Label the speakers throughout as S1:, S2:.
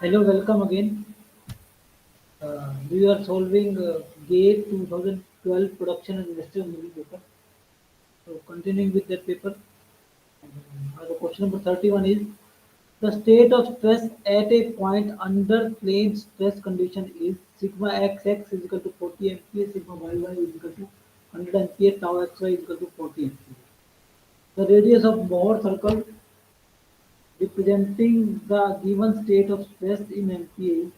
S1: Hello, welcome again. We are solving GATE 2012 Production and Industrial Movie paper. So, continuing with that paper, the question number 31 is the state of stress at a point under plane stress condition is sigma xx is equal to 40 MPa, sigma yy is equal to 100 MPa, tau xy is equal to 40 MPa. The radius of Mohr circle representing the given state of stress in MPa.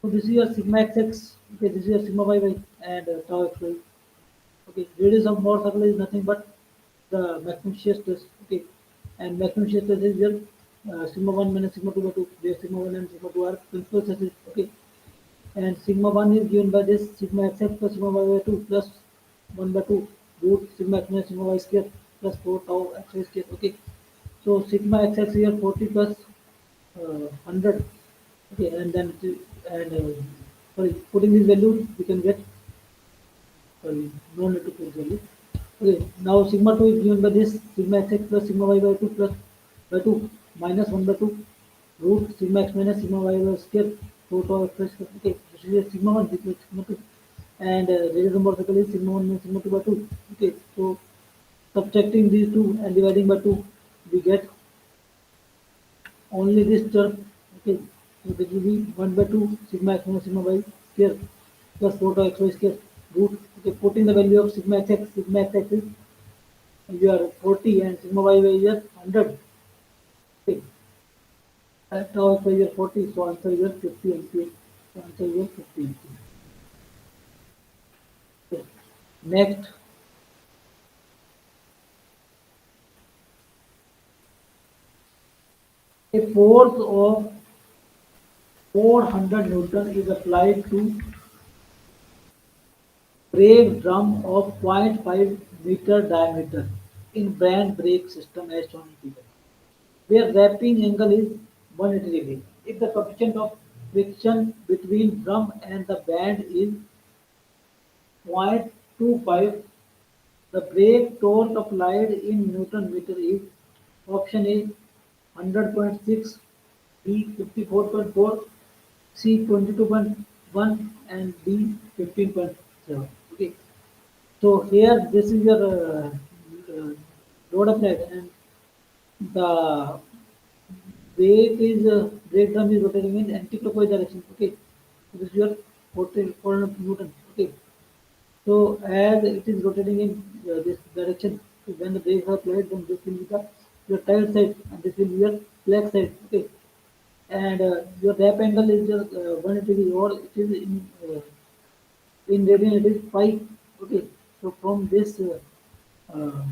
S1: So this is your sigma xx, okay, this is your sigma yy and tau xy. Okay, radius of Mohr circle is nothing but the maximum shear stress. Okay, and maximum shear stress is your sigma 1 minus sigma 2 by 2, where sigma 1 and sigma 2 are principal stresses. Okay, and sigma 1 is given by this sigma xx plus sigma y by 2 plus 1 by 2 root sigma x minus sigma y square plus 4 tau xy square. Okay, so sigma xx here 40 plus 100. Okay, and then and sorry, putting this value we can get, sorry, no need to put value. Okay, now sigma 2 is given by this sigma xx plus sigma y by 2 plus by 2 minus 1 by 2 root sigma x minus sigma y by square root of x square. Okay, this is sigma 1, this is sigma 2, and radius number circle is sigma 1 minus sigma 2 by 2. Okay, so subtracting these two and dividing by 2, we get only this term. Okay, so this will be 1 by 2 sigma x minus sigma y square plus 4 tau xy square root. Okay, putting the value of sigma xx is your 40 and sigma y is your 100. Okay, and tau xy is your 40, so answer is your 50 MPa. So answer is your 50 MPa. Okay. Next, a force of 400 Newton is applied to brake drum of 0.5 meter diameter in brand brake system as shown in figure, where wrapping angle is 180 degrees. If the coefficient of friction between drum and the band is 0.25, the brake torque applied in Newton meter is option A 100.6, B 54.4, C 22.1, and D 15.7. Okay. So here this is your load applied, and the brake drum is rotating in anti-clockwise direction. Okay, so this is your 400 Newton. Okay, so as it is rotating in this direction, so when the brakes are applied, then this will be the your tight side, and this will be your flex side. Okay, and your wrap angle is just 180 degree, or it is in radian it is pi. Okay, so uh,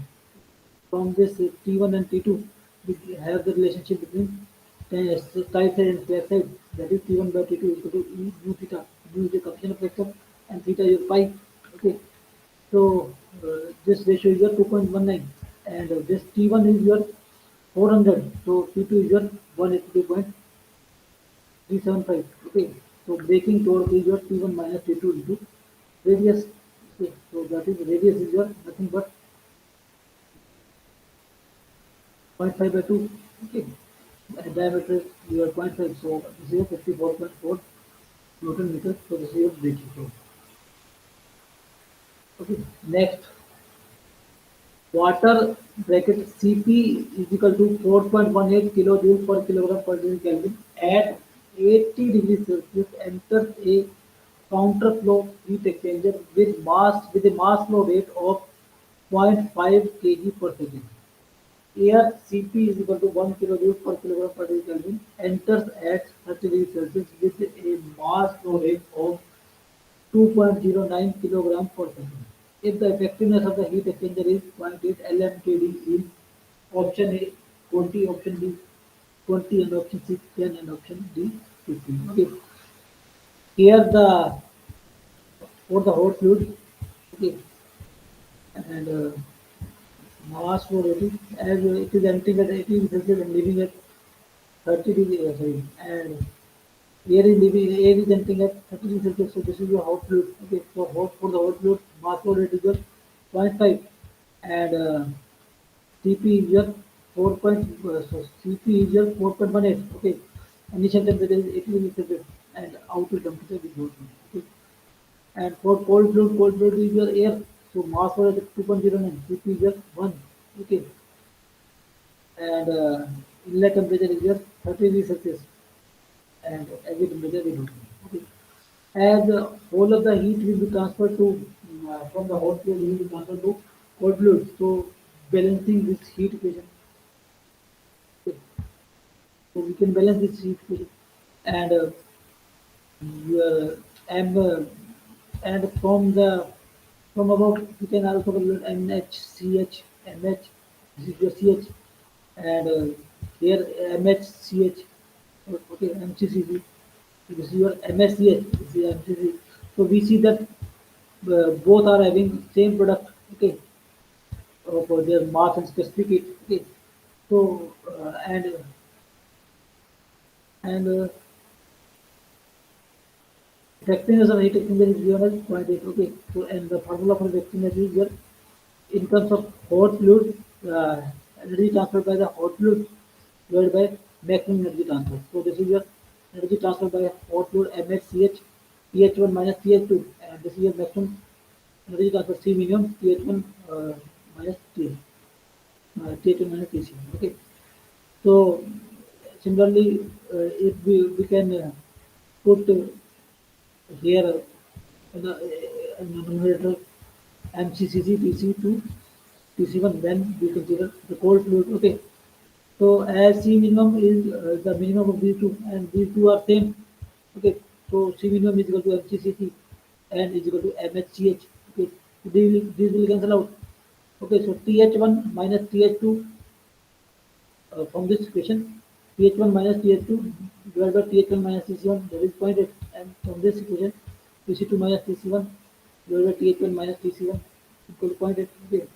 S1: from this T1 and T2, we have the relationship between tight side and flat side. That is T1 by T2 is equal to E mu theta. Mu is the coefficient of friction, and theta is your pi. Okay, so this ratio is your 2.19, and this T1 is your 400. So T2 is your 182.375. Okay, so braking torque is your T1 minus T2 into radius. Okay, so that is radius is your nothing but 0.5 by 2. Okay, and diameter is your zero point 0.5. So this is your 54.4 Newton meter. So this is your braking torque. Okay, next, water bracket Cp is equal to 4.18 kilojoule per kilogram per degree Kelvin at 80 degrees Celsius enters a counterflow heat exchanger with a mass flow rate of 0.5 kg per second. Here Cp is equal to 1 kilojoule per kilogram per degree Kelvin enters at 30 degrees Celsius with a mass flow rate of 2.09 kilogram per second. If the effectiveness of the heat exchanger is 0.8 LMKD in option A 20, option B 20, and option C 10, and option D 15. Okay. Here the for the hot fluid, okay, and mass flow rating as it is entering at 80 Celsius and leaving at 30 degrees, sorry, and air is entering at 30 degrees Celsius. So this is your hot fluid. Okay, so hot for the hot fluid mass flow rate is your 0.5, and CP is your 4 point, so CP is your 4.18. Okay, Initial temperature is 80 degrees Celsius and outer temperature is 0. Okay. And for cold fluid is your air. So mass flow is 2.09, Cp is your 1. Okay. And inlet temperature is your 30 degrees Celsius and exit temperature we don't know. Okay. As whole of the heat will be transferred to from the hot fluid will be transferred to cold fluid. So balancing this heat equation. Okay. So we can balance this heat equation and and and from above we can also calculate NHCH MH this is your CH and here MHCH okay MCCC this is your MSCH this is MCC so we see that both are having same product okay for their mass and specific heat okay so and effectiveness of heat exchanger is given as 0.8 okay so and the formula for the effectiveness is your in terms of hot fluid, energy transferred by the hot fluid divided by maximum energy transfer. So this is your energy transferred by hot fluid MHCH TH1 minus TH2 and this is your maximum energy transfer C minimum TH1 minus TH1 minus TC. Okay. So similarly, if we can put here in the numerator MCCC TC2 TC1 then we consider the cold fluid. Okay. So as C minimum is the minimum of these two and these two are same. Okay. So C minimum is equal to MCCC and is equal to MHCH. Okay. So these will cancel out. Okay. So TH1 minus TH2 from this equation TH1 minus TH2 divided by TH1 minus TC1 that is 0.8 and from this equation TC2 minus TC1 divided by TH1 minus TC1 equal to 0.8. Okay.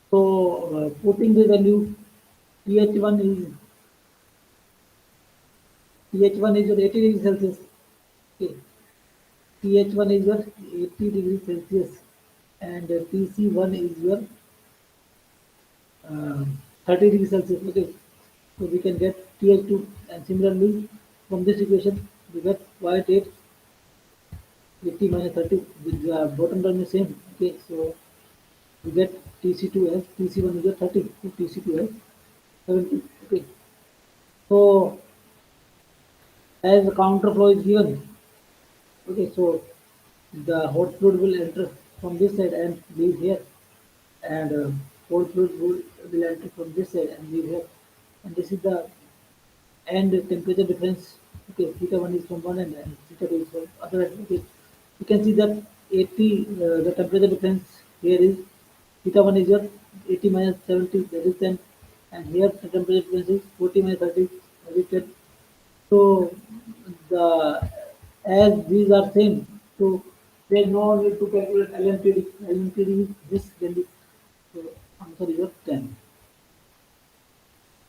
S1: So putting the value TH1 is TH1 is your 80 degrees Celsius. Okay. TH1 is your 80 degrees Celsius and TC1 is your 30 degrees Celsius. Okay. So we can get TH2 and similarly from this equation we get y8 80 minus 30 with the bottom term is same. Okay. So we get TC2 as TC1 is your 30 so TC2 as 70. Okay. So as the counter flow is given okay so the hot fluid will enter from this side and leave here and cold fluid will enter from this side and leave here and this is the end temperature difference okay theta 1 is from one end and theta 2 is from other end okay you can see that 80 the temperature difference here is theta 1 is your 80 minus 70 that is 10 and here the temperature difference is 40 minus 30 that is 10 so the as these are same, so there is no need to calculate LMTD. LMTD is this value. So answer is your 10.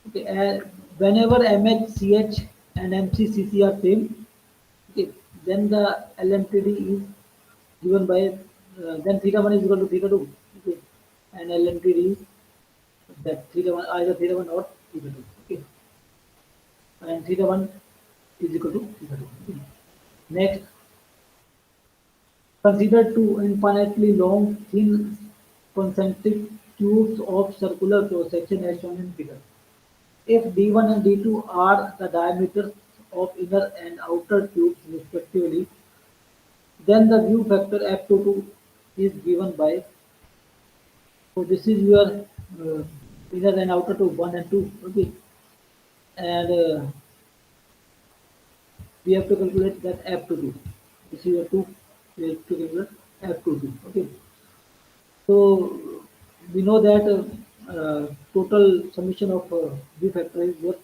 S1: Okay, whenever MHCH and MCCC are same, okay, then the LMTD is given by then theta 1 is equal to theta 2. Okay, and LMTD is that theta 1 either theta 1 or theta 2. Okay, and theta 1 is equal to theta 2. Okay. Next, consider two infinitely long, thin, concentric tubes of circular cross-section as shown in figure. If D1 and D2 are the diameters of inner and outer tubes respectively, then the view factor F22 is given by, so this is your inner and outer tube 1 and 2, okay, and we have to calculate that F22. This is your 2, we have to calculate F22, okay. So we know that total summation of B factor is what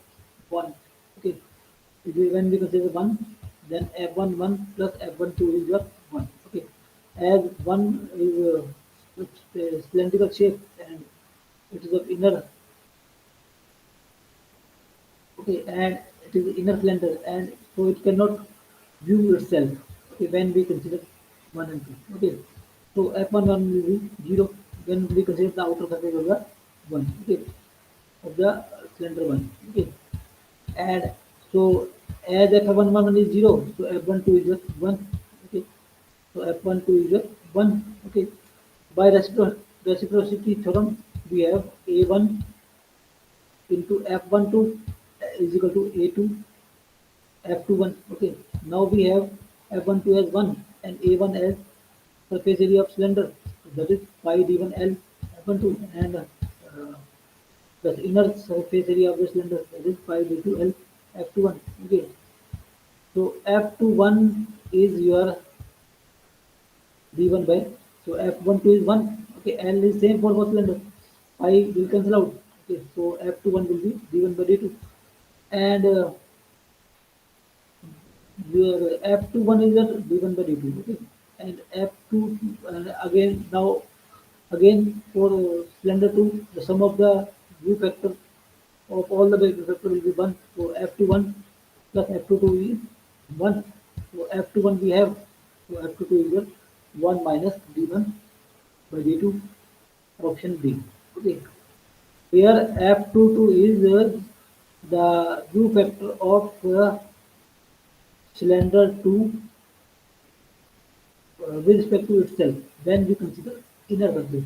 S1: 1. Okay. When we consider 1, then F1 1 plus F1 2 is your 1. Okay. As 1 is cylindrical shape and it is of inner okay and it is inner cylinder and so it cannot view itself okay when we consider 1 and 2 okay so f1 will be 0 when we consider the outer surface of the 1 okay of the cylinder 1 okay and So as F11 is 0, so F12 is just 1. Okay. So F12 is just 1. Okay. By reciprocity theorem, we have A1 into F12 is equal to A2 F21. Okay. Now we have F12 as 1 and A1 as surface area of cylinder. So that is pi d1 L F12 and the inner surface area of the cylinder, that is pi d2 L F21. Okay. So F21 is your d1 by, so F12 is 1. Okay. L is same for both cylinder. Pi will cancel out. Okay. So F21 will be d1 by d2. And your F21 is at d1 by d2. Okay. And F2 again now again for cylinder 2, the sum of the view factor of all the vector factor will be 1. So F21 plus F22 is 1. So F21 we have, so F22 is equal 1 minus d1 by d2, option B. Okay. Here F22 is the view factor of cylinder 2 with respect to itself. Then we consider inner surface,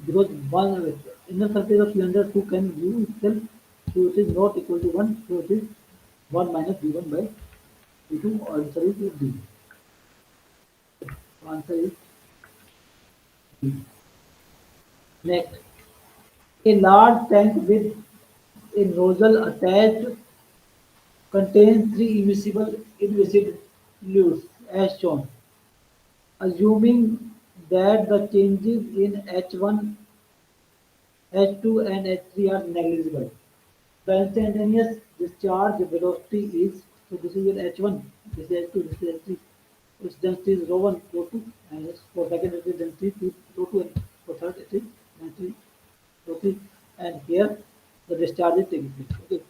S1: because one inner surface of cylinder 2 can view itself, so it is not equal to 1, so it is 1 minus d1 by d2. Answer is D. Answer is D. Next, a large tank with a nozzle attached contains three immiscible invisible fluids as shown. Assuming that the changes in H1, H2 and H3 are negligible. The instantaneous discharge velocity is, so this is your H1, this is H2, this is H3. Its density is rho 1, rho 2, and for second it is density 2, rho 2, and for third it is density rho 3. And here the discharge is taking place. Okay.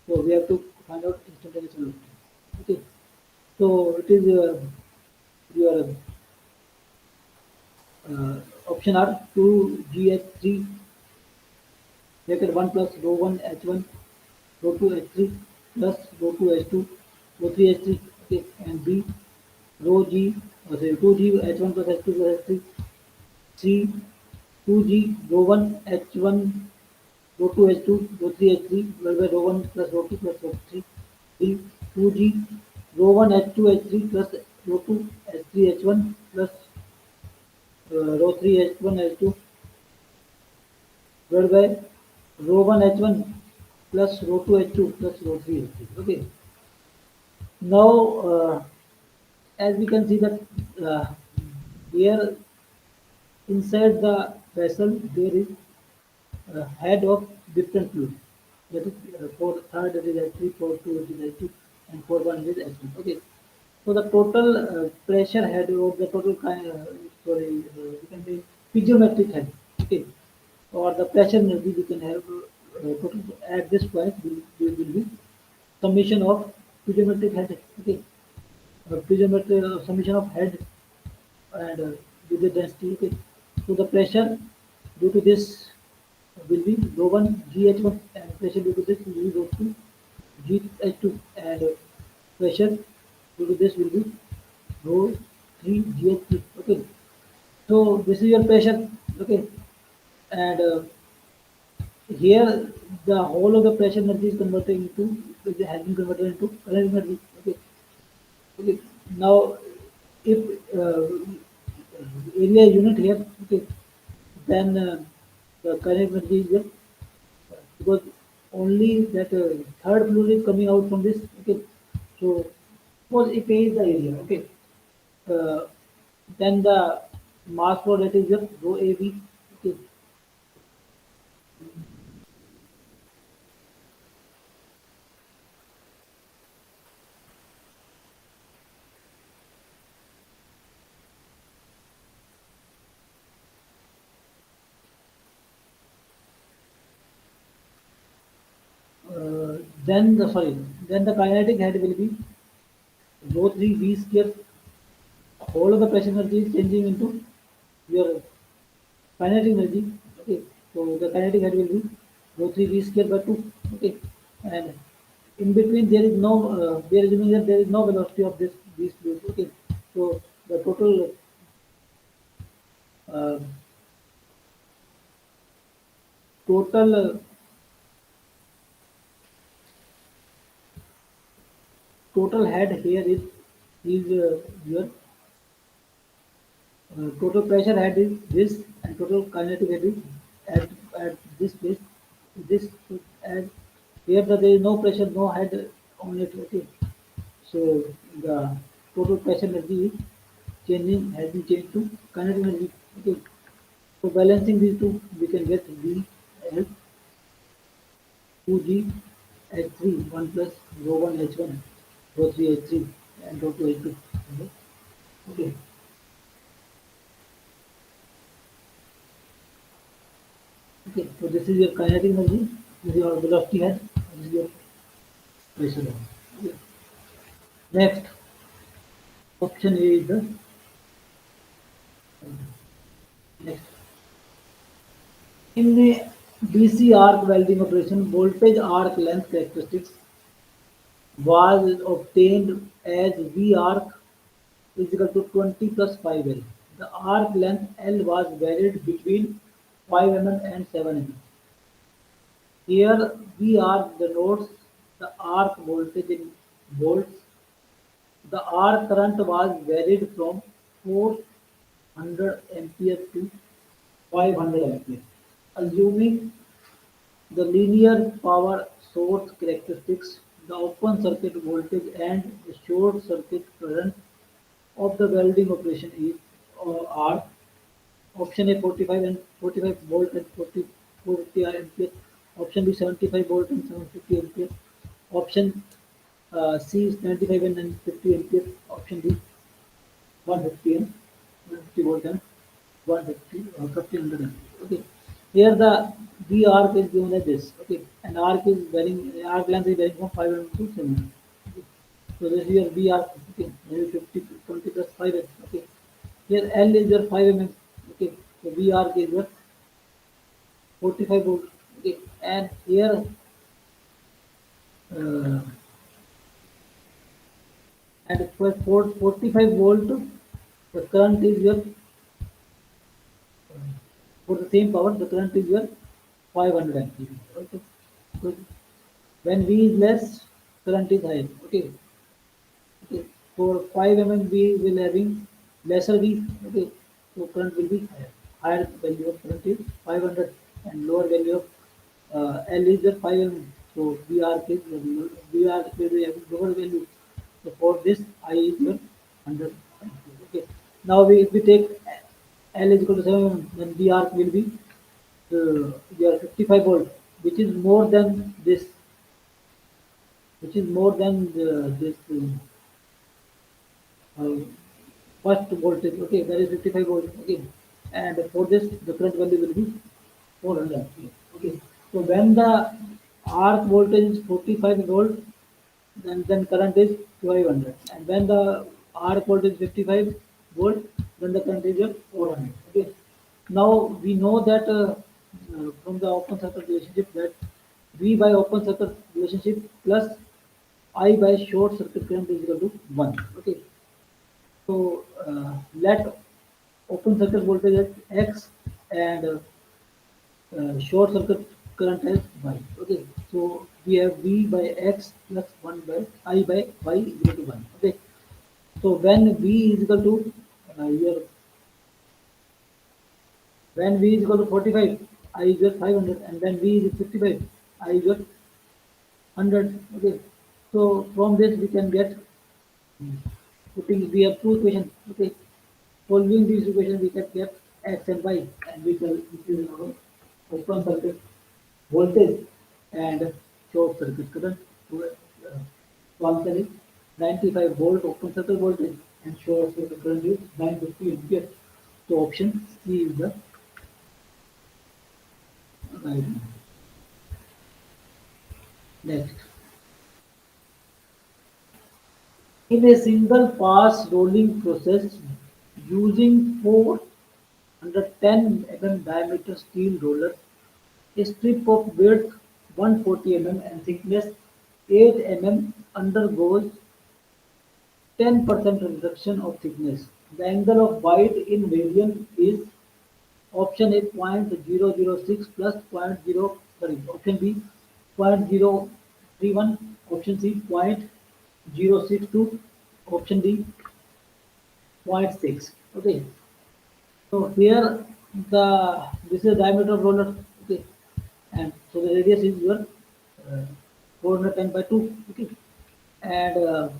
S1: So we have to find out instantaneous velocity. Okay. So it is your option are 2GH3 bracket 1 plus rho 1 H1 rho 2 H3 plus rho 2 H2 rho 3 H3. Okay. And B rho G, sorry, 2G H1 plus H2 plus H3 C 2G rho 1 H1 rho 2 H2 rho 3 H3 divided by rho 1 plus rho 2 plus rho 3 D 2G rho 1 H2 H3 plus rho 2 H3 H1 plus rho 3 H1 H2 divided by rho 1 H1 plus rho 2 H2 plus rho 3 H3. Okay. Now, as we can see that here inside the vessel there is a head of different fluid. That is for third it is H3, for two it is H2, and for one it is H1. Okay. So the total pressure head of the total we can say piezometric head. Okay. Or the pressure energy we can have total at this point will be summation of piezometric head. Okay. Piezometric summation of head and with the density. Okay. So the pressure due to this will be rho 1 GH1, and pressure due to this will be rho 2 GH2, and pressure due to this will be rho 3 GH3. Okay. So this is your pressure. Okay. And here the whole of the pressure energy is converted into, it has been converted into current energy. Okay. Okay. Now if area unit here, okay, then the current energy is just because only that third fluid is coming out from this. Okay. So suppose if A is the area. Okay. uh, then the mass flow rate is just rho AB. Okay. Then the sorry, then the kinetic head will be rho 3 V square. Whole of the pressure energy is changing into your kinetic energy. Okay. So the kinetic head will be rho 3 V square by 2. Okay. And In between there is no, we are assuming that there is no velocity of this these fluids. Okay, so the uh, total total head here is your total pressure head is this, and total kinetic head is at at this place. This and here there is no pressure, no head on it. Okay, so the total pressure energy is changing, has been changed to kinetic energy. Okay, so balancing these two, we can get V as 2G H3 1 plus rho 1 H1 rho 3 H3 and rho 2 H2. Okay, okay. So this is your kinetic energy. This is your velocity head. This is your pressure head. Okay. Next option A is the next. In the DC arc welding operation, voltage arc length characteristics was obtained as V arc is equal to 20 plus 5L. The arc length L was varied between 5 mm and 7 mm. Here V arc denotes the arc voltage in volts. The arc current was varied from 400 ampere to 500 ampere. Assuming the linear power source characteristics, the open circuit voltage and the short circuit current of the welding operation is are option A 45 and 45 volt and 40 ampere, option B 75 volt and 750 ampere, option C is 95 and 50 ampere, option D 150 and 150 volt and 150 1500 ampere. Okay, here the V arc is given as this. Okay, and arc is varying, arc length is varying from 5 to 7. Okay. So this is your V arc. Okay, maybe 50 20 plus 5. Okay, here L is your 5 mm. Okay, so V arc is your 45 volt. Okay, and here uh, and for 45 volt, the current is your for the same power, the current is your 500 ampere. Okay, so when V is less, current is higher. Okay, okay. For 5 mm, we will having lesser V. Okay, so current will be higher. Higher value of current is 500, and lower value of L is the 5 mm. So VR is VR will be having lower value. So for this, I is your 100. Okay. Now we if we take L is equal to 7 mm, then VR will be your 55 volt, which is more than this, which is more than this uh, first voltage. Okay, that is 55 volt. Okay, and for this, the current value will be 400. Okay, so when the arc voltage is 45 volt, then current is 500, and when the arc voltage is 55 volt, then the current is 400. Okay, now we know that from the open circuit relationship that V by open circuit relationship plus I by short circuit current is equal to 1. Okay, so let open circuit voltage as X and short circuit current as Y. Okay, so we have V by X plus 1 by I by Y is equal to 1. Okay, so when V is equal to your when V is equal to 45, I is your 500, and when V is 55, I is your 100. Okay, so from this we can get putting we have two equations. Okay, solving these equations we can get X and Y, and we can this is our open circuit voltage and short circuit current. So answer is 95 volt open circuit voltage and short circuit current is 950 ampere. So option C is the right one. Next, in a single pass rolling process using 410 mm diameter steel roller, a strip of width 140 mm and thickness 8 mm undergoes 10% reduction of thickness. The angle of bite in radian is option A 0.006 plus zero point 0, sorry, option B 0.031, option C 0.062, option D zero point 0.6. Okay, so here this is the diameter of roller. Okay, and so the radius is your uh, 410 by 2. Okay, and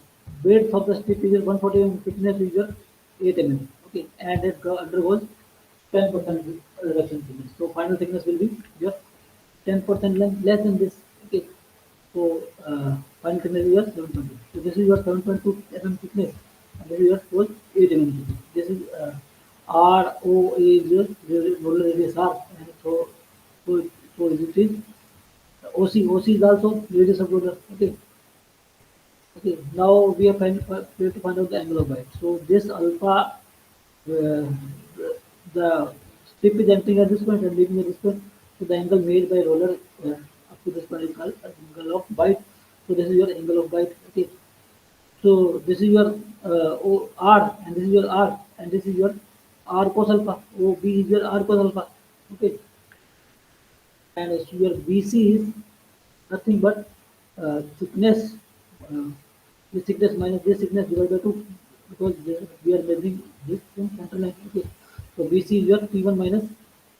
S1: width of the strip is your 140 mm, thickness is your 8 mm. Okay, and it undergoes 10% reduction thickness. So final thickness will be your 10% less than this. Okay, so final thickness is your 7.2. So this is your 7.2 mm thickness, and this is your whole 8 mm thickness. This is R O A is your roller radius R, and so, so it is OC is also radius of roller. Okay, okay. Now we have to find out the angle of bite. So this alpha, uh, the strip is entering at this point and leaving at this point. So the angle made by roller up to this point is called angle of bite. So this is your angle of bite. Okay. So this is your R, and this is your R, and this is your R cos alpha. OB is your R cos alpha. Okay. And so your BC is nothing but thickness, uh, this thickness minus this thickness divided by 2, because we are measuring this from center line. Okay, so BC is your T1 minus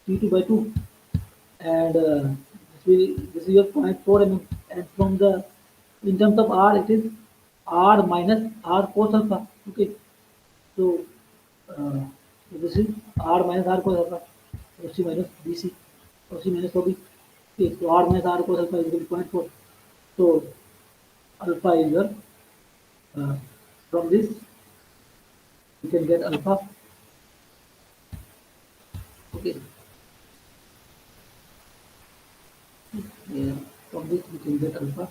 S1: T2 by 2, and this is your zero point 0.4 mm, and from the in terms of R it is R minus R cos alpha. Okay, so uh, so this is R minus R cos alpha, OC minus BC, OC minus OB. Okay, so R minus R cos alpha is equal to zero point 0.4. So alpha is your uh, from this you can get alpha. Okay, yeah, from this you can get alpha.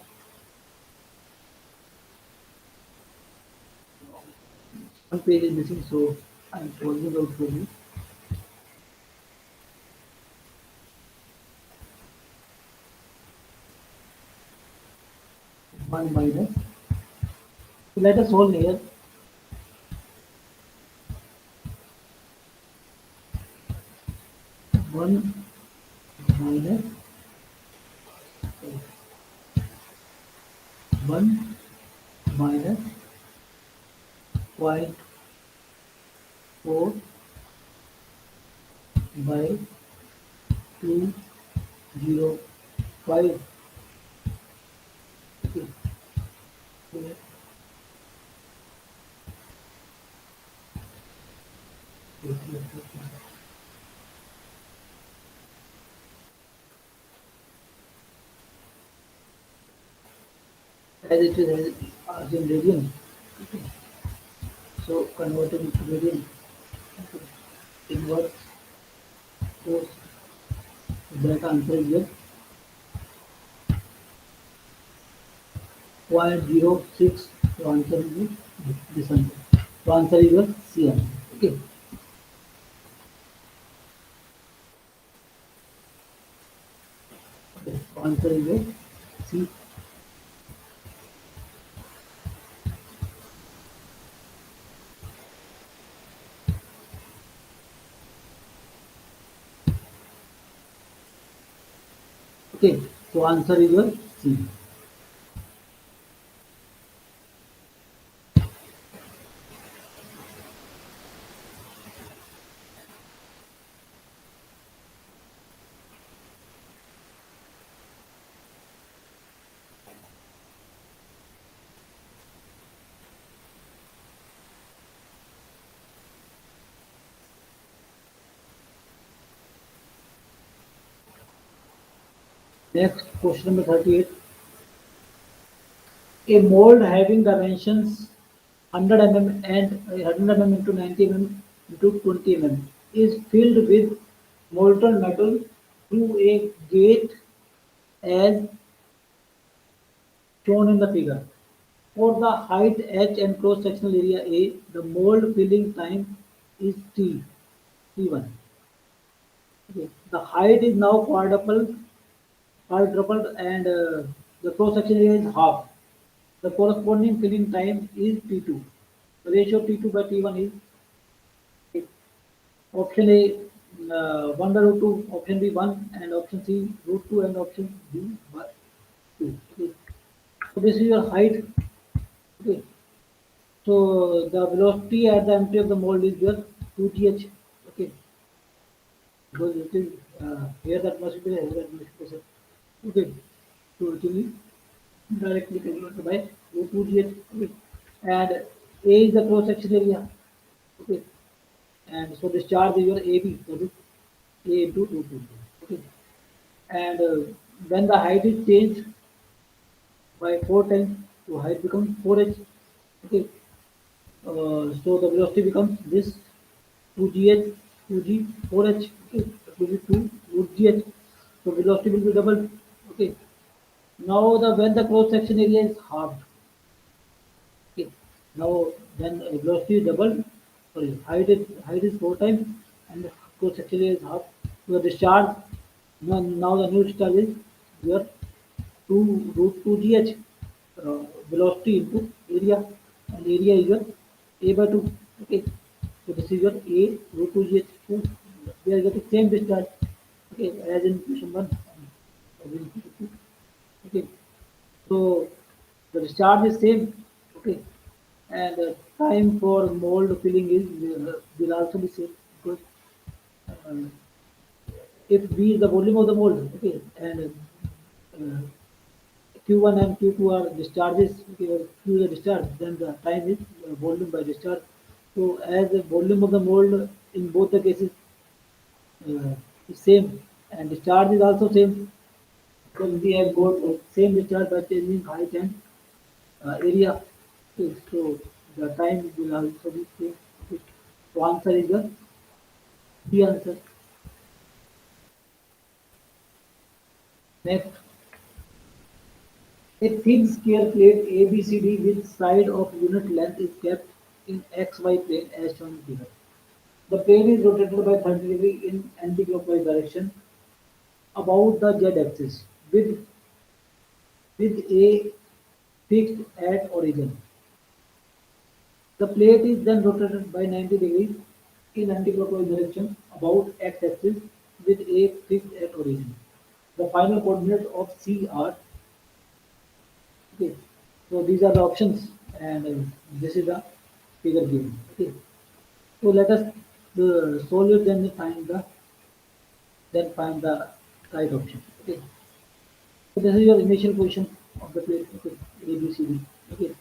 S1: One page is missing, so I'm closing out for you. One minus. So let us solve here. One minus one minus point 4 by 205. Okay. So, as it is as in radian. Okay. So converting to radian. Okay. Inverse force. That answer is your 0.06. So answer is this answer. So answer is your C answer. Okay. Okay. So answer is your C. Okay. So answer is your C. Next question number 38. A mold having dimensions 100 mm and 100 mm into 90 mm into 20 mm is filled with molten metal through a gate as shown in the figure. For the height h and cross sectional area A, the mold filling time is T1. Okay. The height is now quadrupled and The cross section area is half. The corresponding filling time is T2. The ratio T2 by T1 is option A 1 by root 2, option B 1, and option C root 2, and option D by 2. Okay. So this is your height. Okay. So the velocity at the empty of the mold is your 2gh. Okay. Because it is here that must be here that must be. Okay. So it will be directly calculated by root 2gh. Okay. And A is the cross section area. Okay. And so discharge is your AB. That is A into root 2. Okay. And when the height is changed by 4 times, so height becomes 4h. Okay. So the velocity becomes this 2gh, 2g, 4h. Okay. 2 root gh. So velocity will be doubled. Okay. Now the when the cross section area is halved. Okay. Now then velocity is doubled. Sorry, height is 4 times, and the cross section area is half. So the discharge. Now the new discharge is your 2 root 2gh velocity into area, and area is your a by 2. Okay, so this is your a root 2gh. So we are getting same discharge. Okay, as in question 1. As in question 2. Okay, so the discharge is same. Okay, and time for mold filling is will also be same, because uh, if V is the volume of the mold. Okay, and uh, Q1 and Q2 are discharges. Okay, Q is the discharge, then the time is volume by discharge. So as the volume of the mold in both the cases is same, and discharge is also same, because we have got same discharge by changing height and area. Okay, so the time will also be same. Okay. So answer is the answer. Next, a thin square plate ABCD with side of unit length is kept in XY plane as shown in figure. The plane is rotated by 30 degree in anti-clockwise direction about the z-axis with a fixed at origin. The plate is then rotated by 90 degrees in anti-clockwise direction about x-axis with a fixed at origin. The final coordinates of C are okay. So these are the options, and this is the figure given. Okay. So let us solve it, then find the right option. Okay. So this is your initial position of the plate. Okay. A B C D. Okay.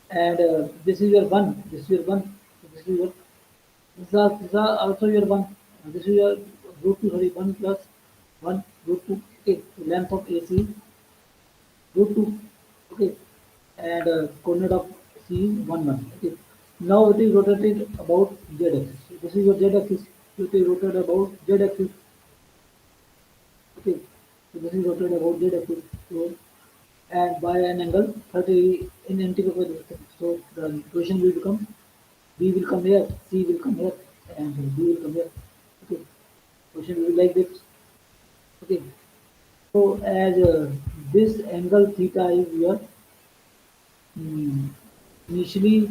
S1: And this is your one. This is your one. This is your. These are also your one. This is your root two. Sorry, one plus one root two. Okay. So length of AC root 2. Okay, and coordinate of C is 1 1. Okay, now it is rotated about z axis. So this is your z axis. So it is rotated about z axis. Okay, so this is rotated about z axis. So and by an angle 30 in anti-clockwise direction. So the equation will become B will come here, C will come here, and D will come here. Okay, question will be like this. Okay, so as this angle theta is your mm, initially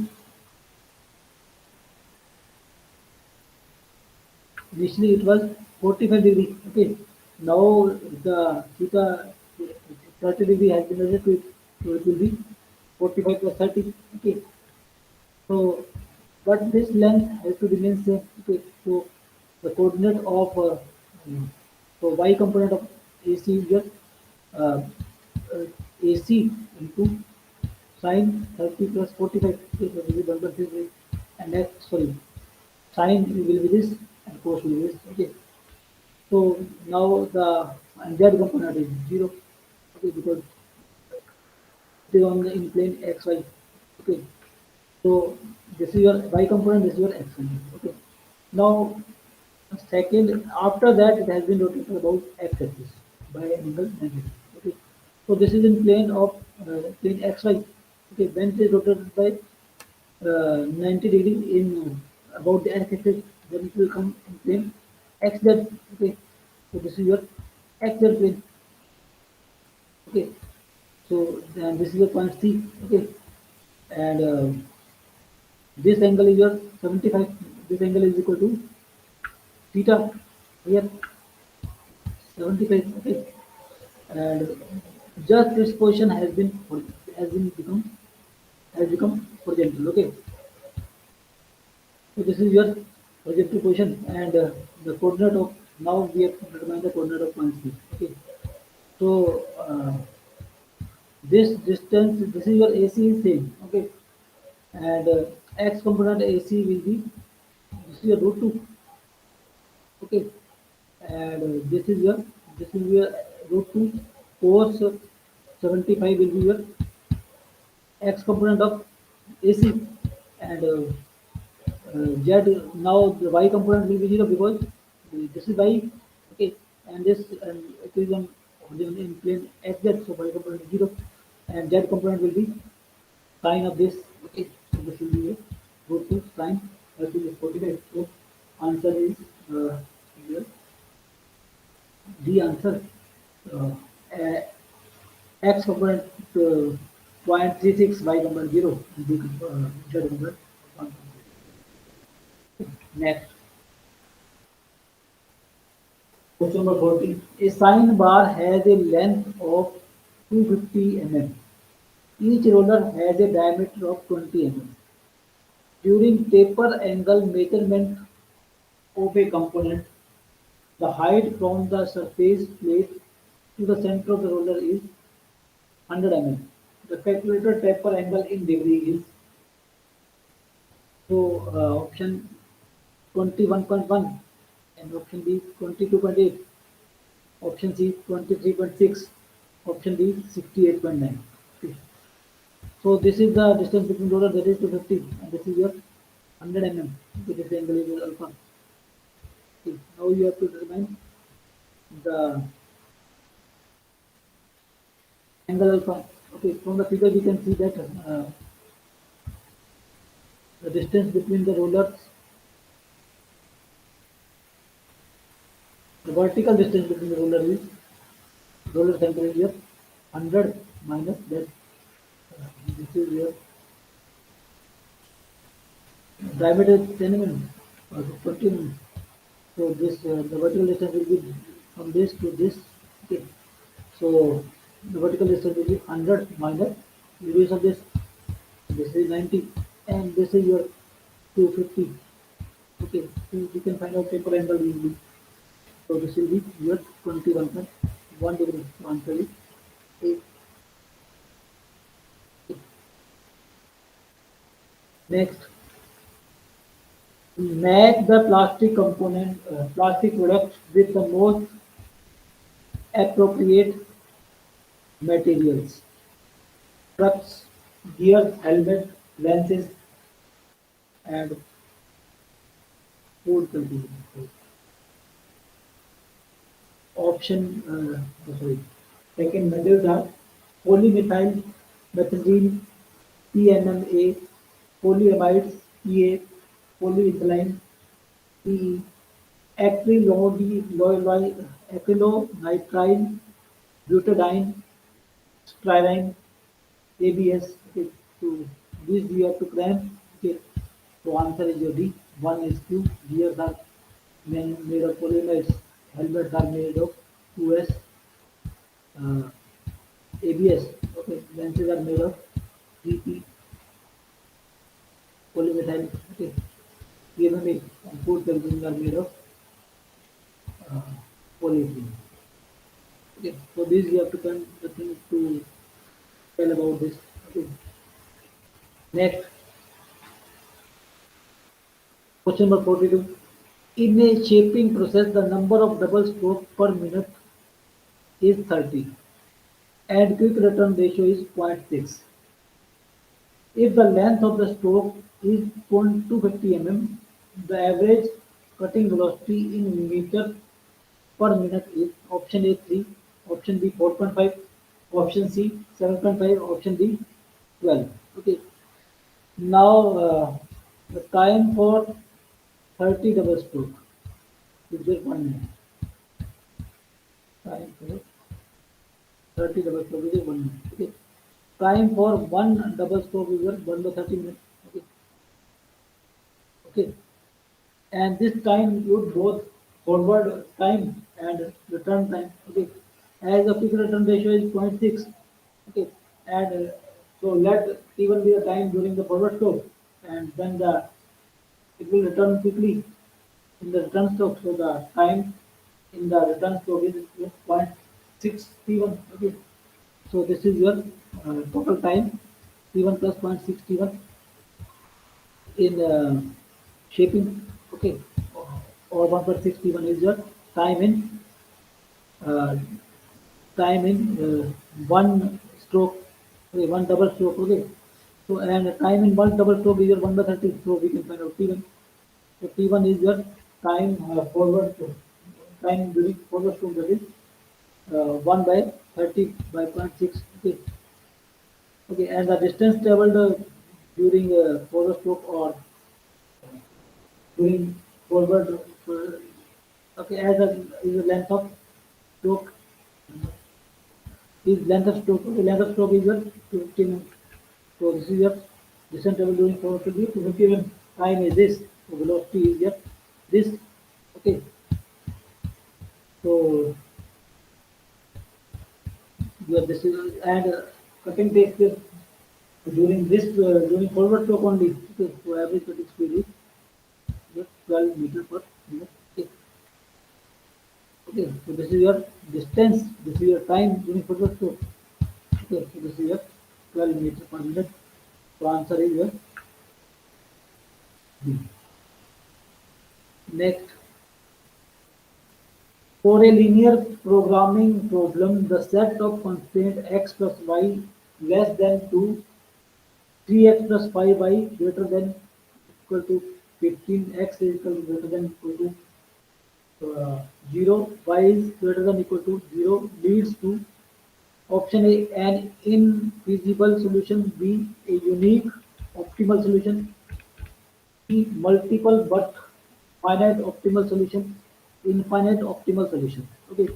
S1: it was 45 degree. Okay, now the theta 30 degree has been added to it, so it will be 45 plus 30. Okay, so but this length has to remain same. Okay, so the coordinate of so y component of AC is just uh, uh, AC into sine 30 plus 45. Okay, so this is 1 plus 3, and next sorry sine will be this and cos will be this. Okay, so now the z component is 0. Okay, because it is on the in plane xy. Okay, so this is your y component, this is your x component. Okay, now second after that it has been rotated about x axis by an angle 90. Okay, so this is in plane of plane xy. Okay, when it is rotated by 90 degree in about the x axis, then it will come in plane xz. Okay, so this is your xz plane. Okay, So then this is your point C. Okay, and this angle is your 75. This angle is equal to theta. Here 75. Okay, and just this position has become horizontal. Okay, so this is your horizontal position, and the coordinate of now we have to determine the coordinate of point C. Okay, so this distance, this is your AC is same. Okay, and x component AC will be this is your root 2. Okay, and this is your root 2 cos 75 will be your x component of AC, and z now the y component will be 0 because this is y. Okay, and this and it is on in plane xz, so y component is 0, and z component will be sine of this. Okay, so this will be a root 2 sine 30 is 45. So answer is here the answer uh, uh, x component 0.36, y component 0, and the z component 1. Next, question number 14. A sine bar has a length of 250 mm. Each roller has a diameter of 20 mm. During taper angle measurement of a component, the height from the surface plate to the center of the roller is 100 mm. The calculated taper angle in degree is so option 21.1, and option B 22.8, option C 23.6, option D 68.9. Okay. So this is the distance between roller, that is 250, and this is your 100 mm. Okay, this angle is your alpha. Okay. Now you have to determine the angle alpha. Okay, from the figure we can see that the distance between the rollers, the vertical distance between the roller center is your 100 minus that. This is your diameter is 10 mm or 20 mm. So this the vertical distance will be from this to this. Okay. So the vertical distance will be 100 minus radius of this. This is 90, and this is your 250. Okay. So you can find out taper angle easily. So this will be your 21.1 degree. So answer is A. Next, make the plastic product with the most appropriate materials: trucks, gears, helmet, lenses, and food containers. Sorry. Second, metals are polymethyl methazine, PMMA, polyamides, PA, polyethylene, PE, acrylonitrile, butadiene, styrene, ABS. Okay, so these we have to cram. Okay, so answer is your D. One is Q. Gears are made of polymers. Helmets are made of 2S. Uh, ABS. Okay, lenses are made of 3P polymethyl. Okay, PMMA and food packaging are made of uh, polyethylene. Okay, so these you have to come the things to tell about this. Okay, next question number 42. In a shaping process, the number of double strokes per minute is 30 and quick return ratio is 0.6. If the length of the stroke is 250 mm, the average cutting velocity in meter per minute is option A 3, option B 4.5, option C 7.5, option D 12. Okay. Now the time for 30 double stroke is just 1 minute. Time for 30 double stroke is 1 minute. Okay. Time for one double stroke is 1 by 30 minutes. Okay. Okay. And this time include both forward time and return time. Okay. As the quick return ratio is 0.6. Okay. And so let T1 be the time during the forward stroke, and then the it will return quickly in the return stroke. So the time in the return stroke is 0.6 T1. Okay. So this is your total time T1 plus 0.6 T1 in shaping. Okay. Or 1.6 T1 is your time in uh, one stroke, okay, one double stroke. Okay. So and time in one double stroke is your 1 by 30. So we can find out T1. So T1 is your time forward stroke. Time during forward stroke, that is 1 by 30 by 0.6. Okay. Okay, and the distance traveled during forward stroke or during forward, okay, as a is the length of stroke, is length of stroke. Okay, length of stroke is your 250 mm. So this is your distance traveled during forward stroke is 250 mm. Time is this. So velocity is your this. Okay, so your this is and cutting takes place during this during forward stroke only. Okay, so average cutting speed is your 12 meter per minute. Okay. Okay, so this is your distance, this is your time during forward stroke. Okay, so this is your 12 meters per minute. So answer is your B. Next, for a linear programming problem, the set of constraint x plus y less than 2, 3x plus 5y greater than equal to 15, x is equal to greater than equal to 0, y is greater than equal to 0 leads to option A, an infeasible solution; B, a unique optimal solution; C, multiple but finite optimal solution; infinite optimal solution. Okay.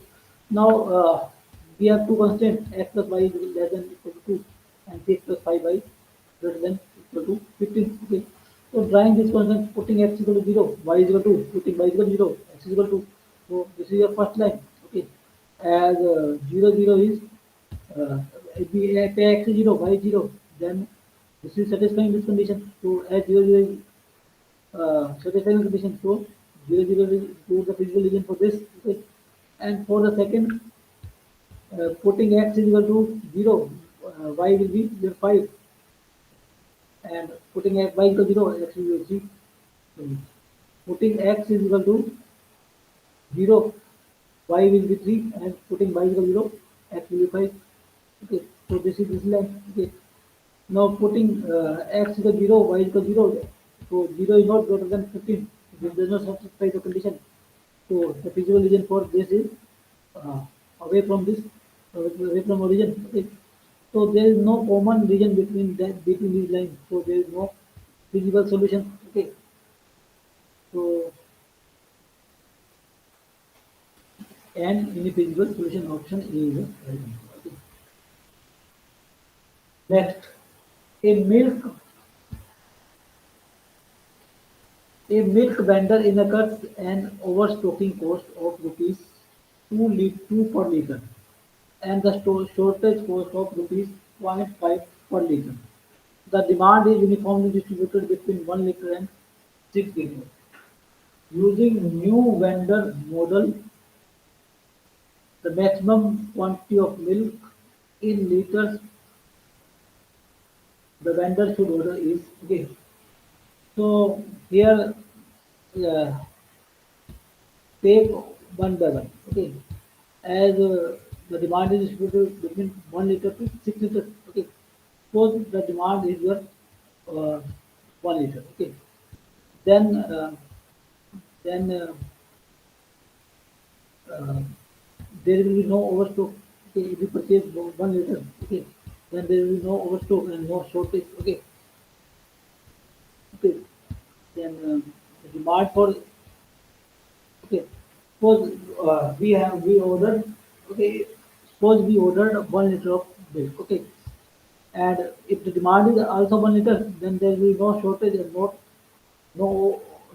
S1: Now we have two constraints: x plus y is less than equal to 2, and x plus 5y greater than equal to 15. Okay. So drawing this constant, putting x equal to 0, y is equal to, putting y is equal to 0, x is equal to. So this is your first line. Okay. As 0, 0 is if we x is 0, y is 0, then this is satisfying this condition. So as 0, 0 is satisfying the condition, so 0, 0 is to the physical region for this. Okay. And for the second, putting x is equal to 0, y will be your 5, and putting y equal to 0, x will be 3. So, putting x is equal to 0, y will be 3, and putting y equal to 0, x will be 5. Okay, so this is this line. Okay, now putting x equal 0, y equal 0, so 0 is not greater than 15. This does not satisfy the condition. So the feasible region for this is uh, away from this, away from origin. Okay. So there is no common region between these lines. So there is no feasible solution. Okay. So an infeasible solution option A is the right answer. Okay. Next, a milk a milk vendor incurs an overstocking cost of rupees 2 per liter, and the shortage cost of rupees 0.5 per liter. The demand is uniformly distributed between 1 liter and 6 liters. Using new vendor model, the maximum quantity of milk in liters the vendor should order is, okay. So here uh, take one by one. Okay, as the demand is distributed between 1 liter to 6 liters. Okay, suppose the demand is your uh, 1 liter. Okay, then then uh, there will be no overstock. Okay, if you purchase 1 liter, okay, then there will be no overstock and no shortage. Okay, okay, then the demand for, okay, suppose we ordered, okay, suppose we ordered 1 liter of milk, okay, and if the demand is also 1 liter, then there will be no shortage and no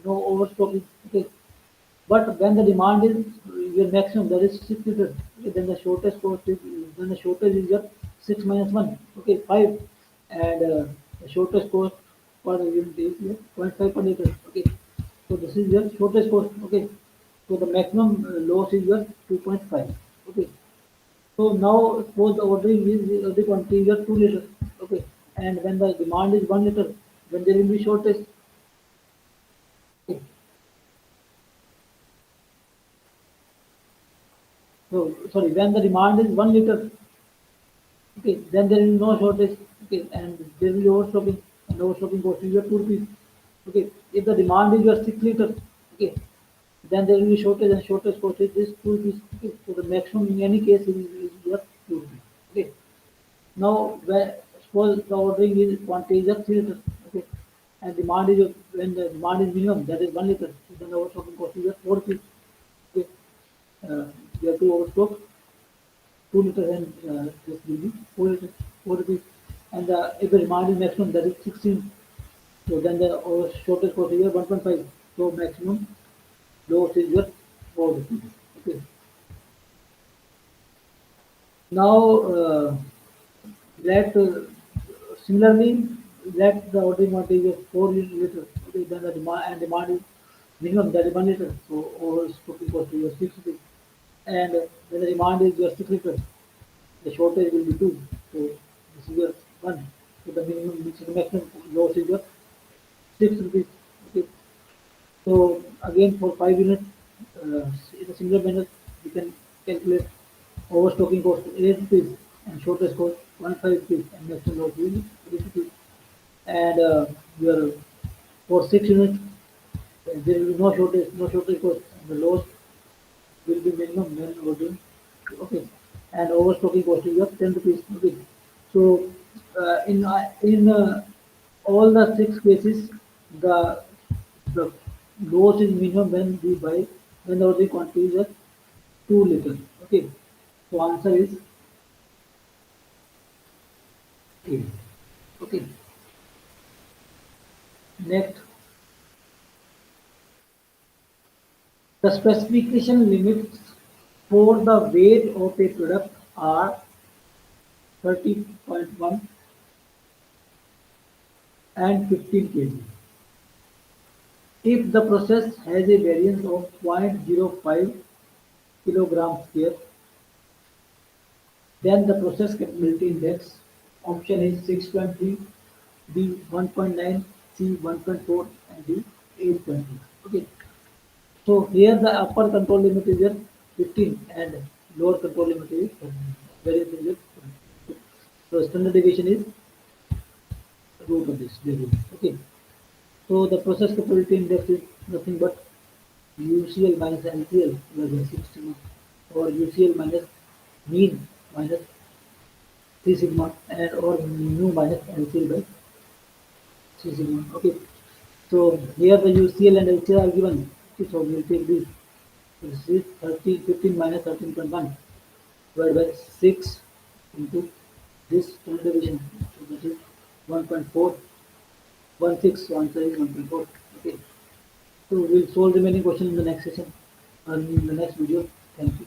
S1: no overstocking, okay. But when the demand is your maximum, that is 6 liters, okay, then the shortage is your 6 minus 1, okay, 5, and the shortage cost per unit is your 0.5 per liter, okay. So this is your shortage cost, okay. So the maximum loss is your 2.5, okay. So now suppose the ordering quantity is your 2 liters, okay, and when the demand is 1 liter, then there will be shortage. Okay. So sorry, when the demand is 1 liter, okay, then there is no shortage, okay, and there will be overstocking, and overstocking cost is your 2 rupees, okay. If the demand is your 6 liter, okay, then there will be shortage, and shortage cost is this 2 rupees, okay. So the maximum in any case is your 2 rupees, okay. Now, where suppose the ordering is quantity is of 3 liters, okay, and demand is when the demand is minimum, that is 1 liter, so then the overstocking cost is of 4 rupees, okay. You have to overstock 2 liters and this will be 4 liters, 4 rupees. And if the demand is maximum, that is 16. So then the shortest cost is 1.5. So maximum loss is your 4 rupees. Okay. Now let similarly let the ordering quantity is 4 liters. Okay, then the demand is minimum, that is 1 liter. So overstocking cost is your 6 rupees. And when the demand is your 6 liters, the shortage will be 2. So this is your 1. So the minimum, which is the maximum loss is your 6 rupees. Okay. So again for 5 units, in a similar manner, we can calculate overstocking cost 8 rupees and shortage cost 1.5 rupees and maximum loss will be 8 rupees. And your for 6 units, there will be no shortage cost, and the loss will be minimum when ordering. Okay, and overstocking cost is of 10 rupees. Okay, so in all the 6 cases, the the loss is minimum when we buy when the ordering quantity is of 2 liters. Okay, so answer is A. Okay, next, the specification limits for the weight of a product are 30.1 and 15 kg. If the process has a variance of 0.05 kilogram square, then the process capability index option is 6.3, B 1.9, C 1.4, and D 8.2. Okay. So here the upper control limit is at 15 and lower control limit is variance is at 20. So standard deviation is root of this variance. Okay. So the process capability index is nothing but UCL minus LCL where 60 or UCL minus mean minus C sigma and or mu minus LCL by C sigma. Okay. So here the UCL and LCL are given. Okay, so we'll take this. This is 30, 15 minus 13.1 divided by 6 into this standard deviation. So that is 1.416. So answer is 1.4. Okay. So we'll solve the remaining question in the next session and in the next video. Thank you.